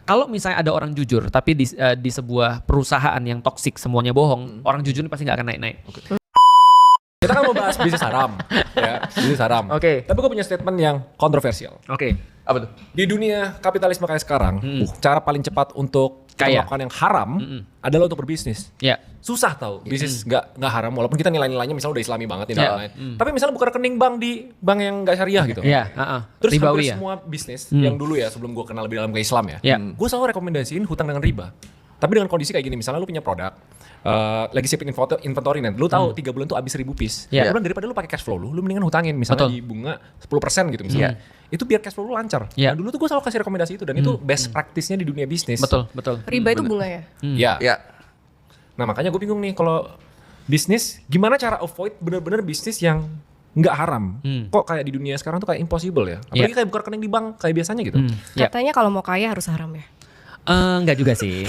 Kalau misalnya ada orang jujur, tapi di sebuah perusahaan yang toksik semuanya bohong, orang jujur ini pasti nggak akan naik-naik. Kita kan mau bahas bisnis haram, ya, bisnis haram. Oke. Tapi gue punya statement yang kontroversial. Oke. Apa tuh? Di dunia kapitalisme kayak sekarang, cara paling cepat untuk kita Kaya. melakukan yang haram adalah untuk berbisnis. Ya. Susah tau bisnis nggak haram, walaupun kita nilai-nilainya misalnya udah islami banget nih Ya. lain. Tapi misalnya buka rekening bank di bank yang nggak syariah gitu. Iya. Terus Ribawi hampir ya. semua bisnis yang dulu ya sebelum gue kenal lebih dalam ke Islam ya, Ya. gue selalu rekomendasiin hutang dengan riba. Tapi dengan kondisi kayak gini, misalnya lu punya produk, lagi siapin inventory nih, lu tahu 3 bulan tuh habis 1000 piece. Ya. Lu bilang daripada lu pakai cash flow lu mendingan hutangin misalnya Betul. di bunga 10% gitu misalnya. Itu biar cash flow lu lancar. Ya. Nah, dulu tuh gue selalu kasih rekomendasi itu dan itu best practice-nya di dunia bisnis. Betul. Riba itu bunga ya? Ya. Ya. Nah makanya gue bingung nih kalau bisnis, gimana cara avoid bener-bener bisnis yang nggak haram? Kok kayak di dunia sekarang tuh kayak impossible ya? Apalagi kayak buka rekening di bank kayak biasanya gitu. Ya. Katanya kalau mau kaya harus haram ya? Enggak juga sih.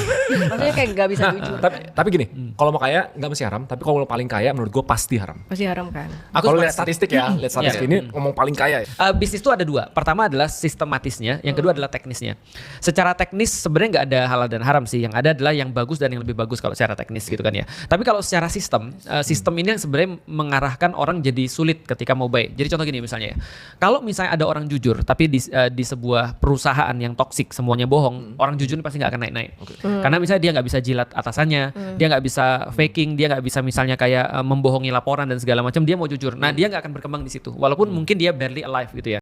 Maksudnya kayak nggak bisa jujur kan? Tapi gini, kalau mau kaya nggak mesti haram. Tapi kalau paling kaya menurut gue pasti haram. Pasti haram kan? Kalau lihat statistik ya, lihat statistik ini ngomong paling kaya ya. Bisnis itu ada dua. Pertama adalah sistematisnya, yang kedua adalah teknisnya. Secara teknis sebenarnya nggak ada halal dan haram sih. Yang ada adalah yang bagus dan yang lebih bagus kalau secara teknis gitu kan ya. Tapi kalau secara sistem, sistem ini yang sebenarnya mengarahkan orang jadi sulit ketika mau baik. Jadi contoh gini misalnya ya. Kalau misalnya ada orang jujur, tapi di sebuah perusahaan yang toksik semuanya bohong, orang jujur ini pasti nggak akan naik-naik. Karena misalnya dia nggak bisa jilat atasannya, dia nggak bisa faking, dia nggak bisa misalnya kayak membohongi laporan dan segala macam. Dia mau jujur. Nah dia nggak akan berkembang di situ. Walaupun mungkin dia barely alive gitu ya.